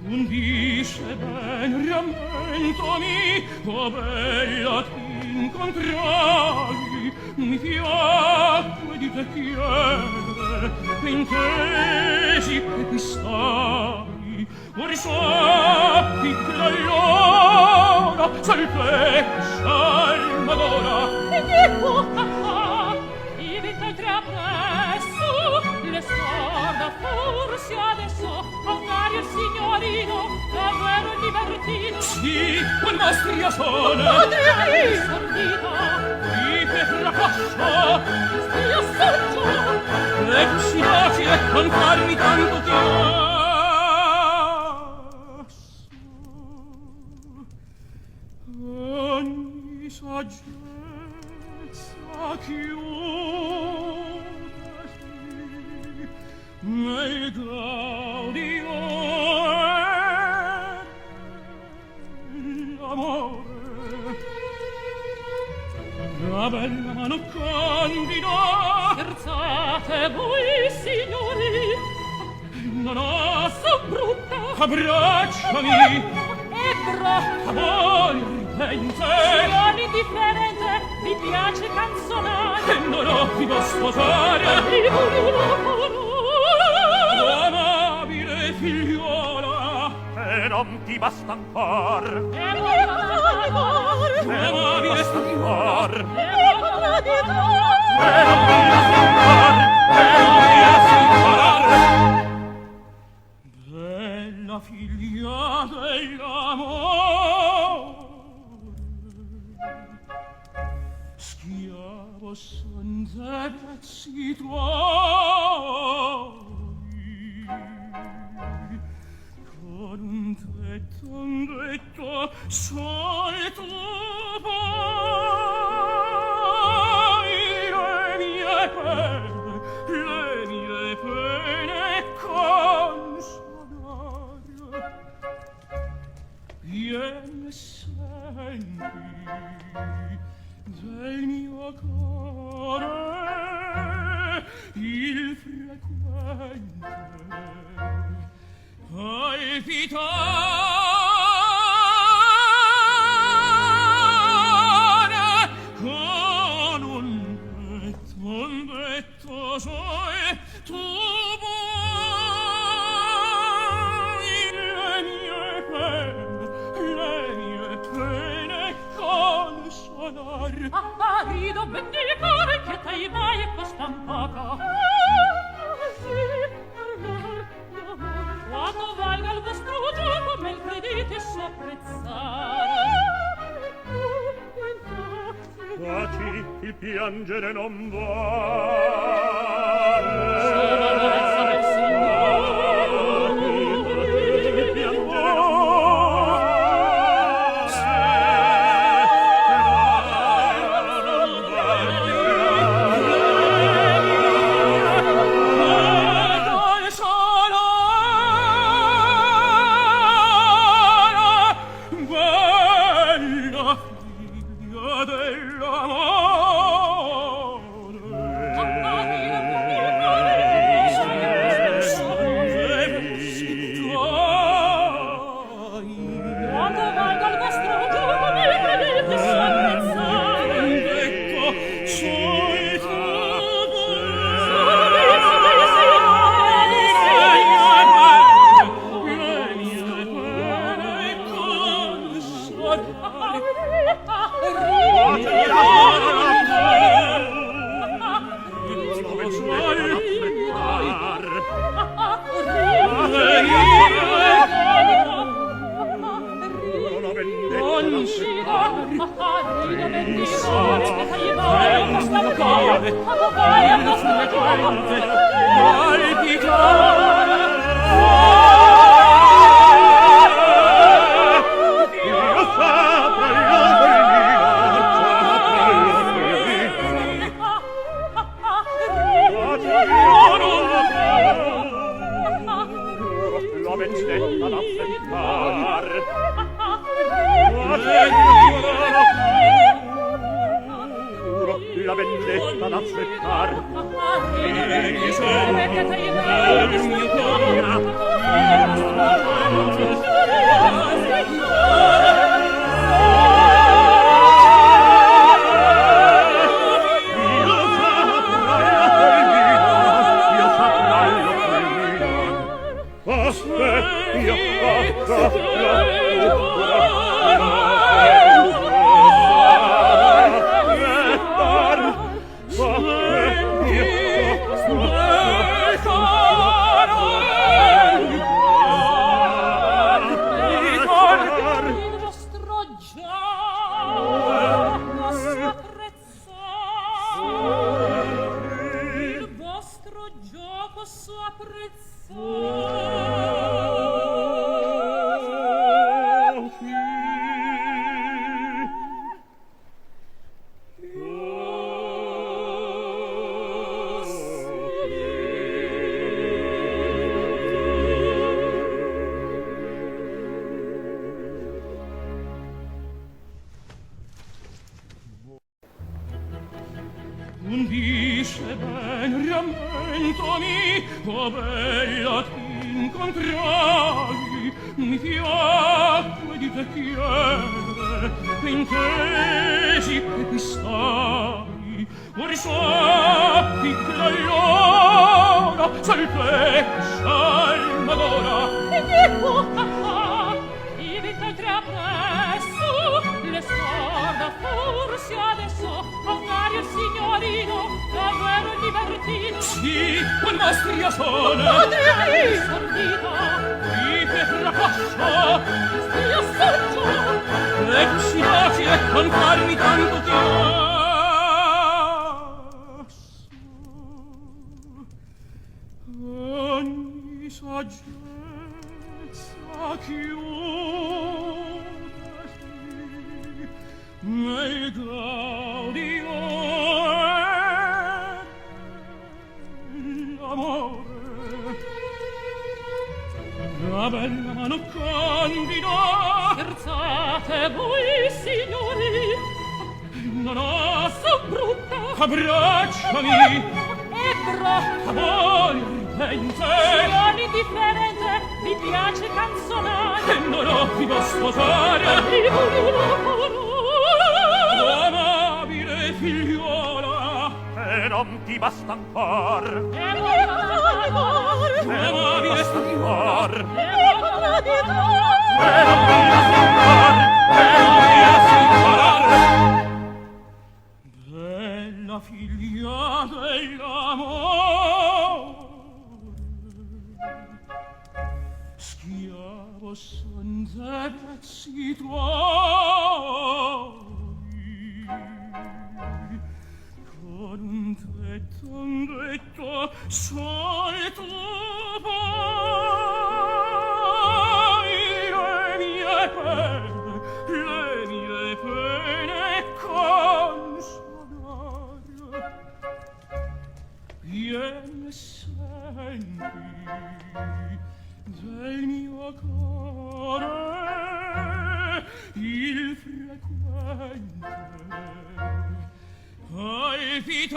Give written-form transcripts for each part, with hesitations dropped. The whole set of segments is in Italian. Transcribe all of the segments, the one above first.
Undisce ben rammentomi, oh bella t'incontrai, mi piacque di te chiedere, intesi che qui stai, ora sappi che l'allora salvezza d'ora. E Dio, ivi t'altre appresso, le sorda forse adesso, a Mario il signorino, davvero libertino. Sì, con mostria sola. Madre, sordita, qui che fracassa, io saggio, e così facile non farmi tanto chiasso. Ogni saggezza chiudesi nel gaudio l'amore. La bella mano candida, scherzate voi signori, non ho son brutta, abbracciami, ebbro, amore ardente, non indifferente, mi piace canzonare, e non ho chi può sposare. Amabile figliuola, e non ti basta ancor. Amabile figliuola, e non ti basta ancor. Bella figlia dell'amore, schiavo son dei pezzi tuoi, con un tetto sol tu puoi le mie pene consolare. Vieni e senti del mio cuore il frequente palpitare con un detto sol tu vuoi le mie pene consolar. rido ben dicore che t'hai mai costan poco. Sì, quando valga il vostro gioco, me il credite sopprezzare. Taci, il piangere non vale. Sono ammazza del Signore. Il piangere non la vendetta d'affrettar e mi sembra che il mio cuore Dice ben rammentami, oh bella t'incontrai, mi piacque di te chiedere, intesi che qui stai, or sappi che l'allora salvezza il madora. E Dio, ivi t'altra presso, le sorda forse adesso, a Mario il signorino, davvero divertito. Sì, con mostria sola. Madre sordita, Qui che fracascia, stia saggio, e tu si baci e con farmi tanto chiasso. Ogni saggezza chiudesi nel gaudio l'amore. La bella mano candida, scherzate voi signori, non ho so brutta, abbracciami, ebbro, ardente, non indifferente, mi piace canzonare, e non ho ti può sposare. e voglio Amabile figliuola, e non ti basta ancor. Amabile signor, e non ti basta ancor. Bella figlia dell'amore, schiavo son dei prezzi tuoi, con un detto sol tu puoi le mie pene consolare. Vieni e senti del mio cuore il frequente palpitare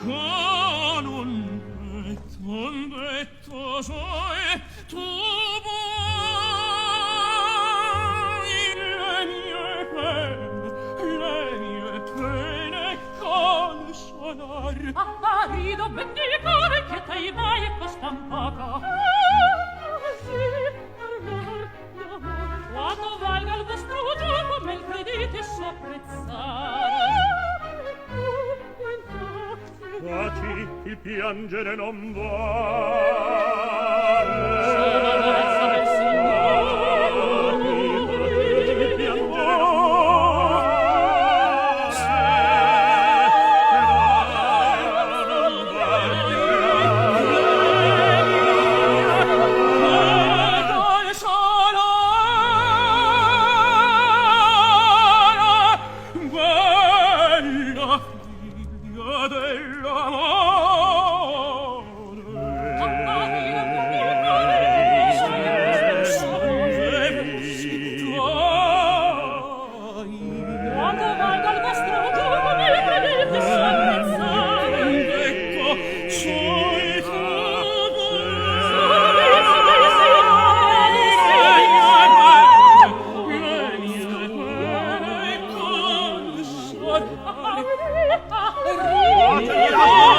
con un detto sol tu vuoi le mie pene consolar. rido ben dicore che t'hai mai costan poco. Quanto valga il vostro gioco, me il credite s'apprezzare. Taci, il piangere non vale. Sono verso del Signore. Il piangere non Rio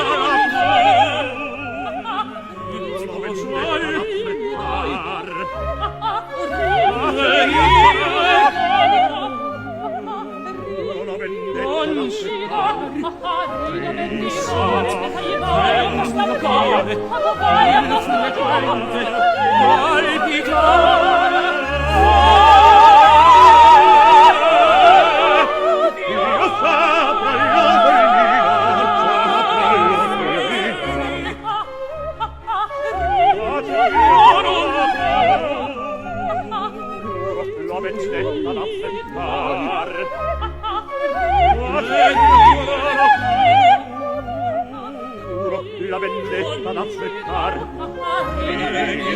La vendetta d'affrettar il mio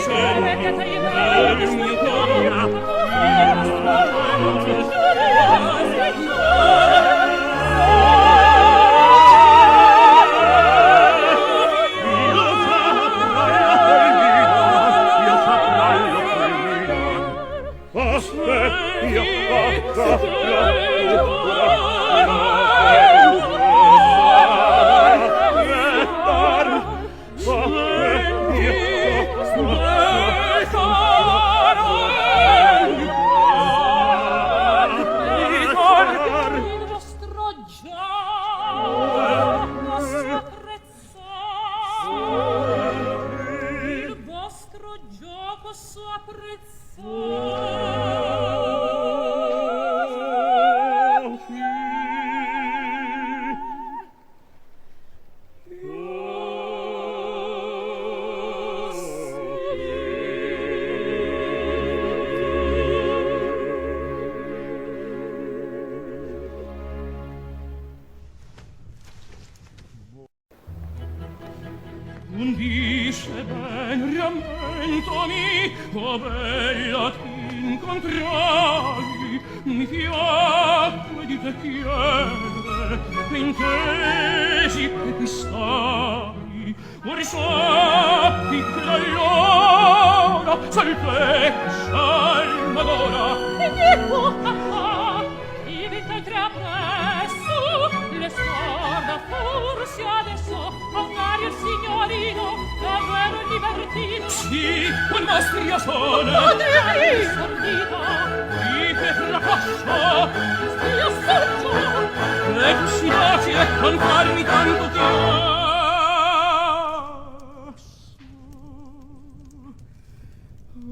Dice ben rammentami, oh bella t'incontrai, mi piacque di te chiedere, intesi che qui stai, or sappi che da allora salve salma d'ora. Ivi t'altra presso, le sorda forse adesso, il signorino, davvero divertito. Sì, quel mostria sono. Madre, sordito. Qui che fracascia. Io sorgo. E tu si baci e con farmi tanto chiasso.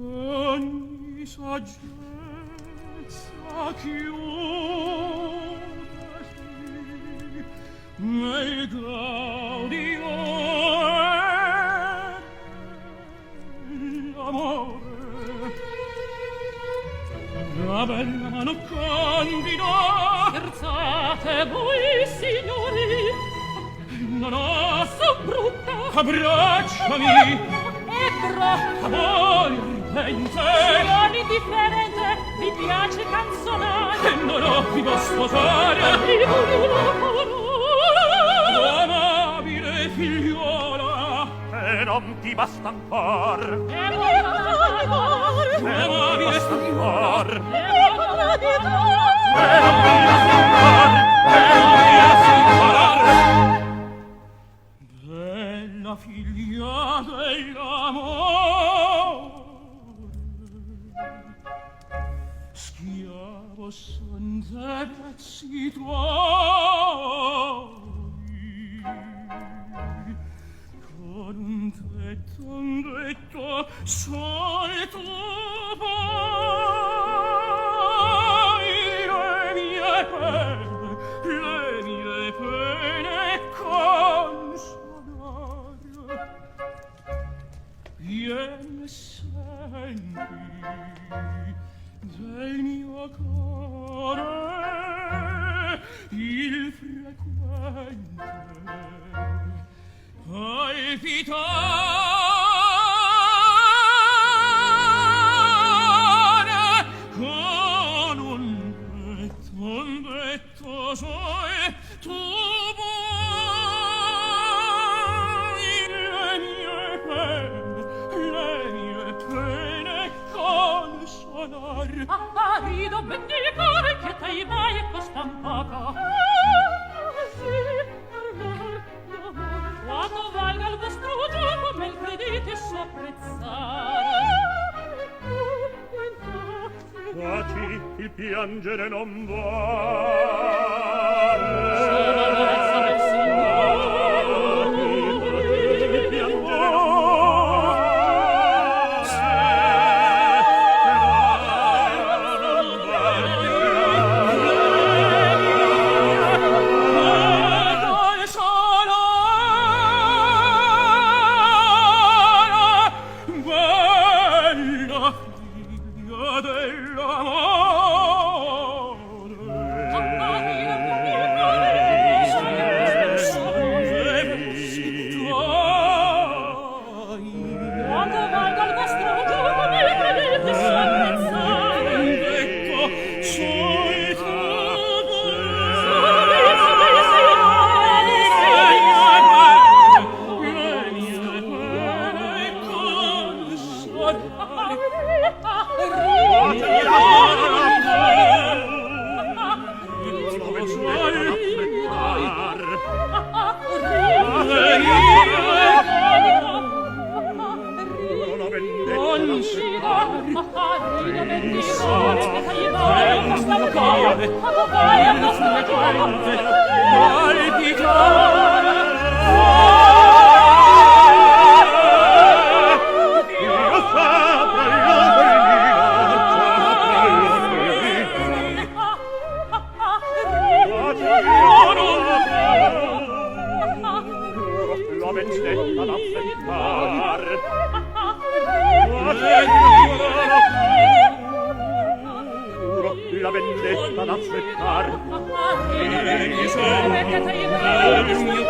Ogni saggezza chiudesi nel gaudio la bella mano candida. Scherzate voi, signori? Non ho So brutta. abbracciami Amor ardente. non indifferente, mi piace canzonare. E non ho più da sposare. Amabile figliuola, e non ti basta ancor. Amabile figliuola, e non ti basta ancor. Bella figlia dell'amore, schiavo son dei prezzi tuoi, con un tetto sol tu puoi le mie pene consolare. Vieni e senti del mio cuore il frequente palpitare con un detto sol tu vuoi le mie pene consolar. Rido vendicare che t'hai mai costan poco. Sì, quando valga il vostro gioco, me il credite s'apprezzare. Taci, il piangere non Se la vale. mezza del Signore La vendetta d'affettar La vendetta d'affettar il mio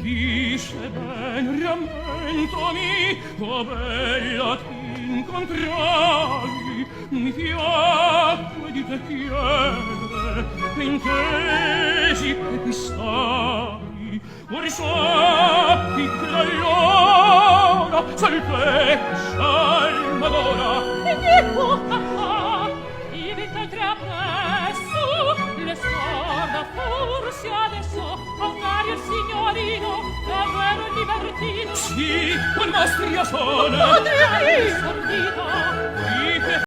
Dice ben, rammentami, oh bella t'incontrai, mi piacque di te chiedere, intesi che qui stai, ora sappi che l'allora salvezza l'Madonna. E dico, i vent'altri appresso, le scorda forse adesso, affari il signorino, davvero libertino. Sì, con mostria sola. Madre, hai sentito?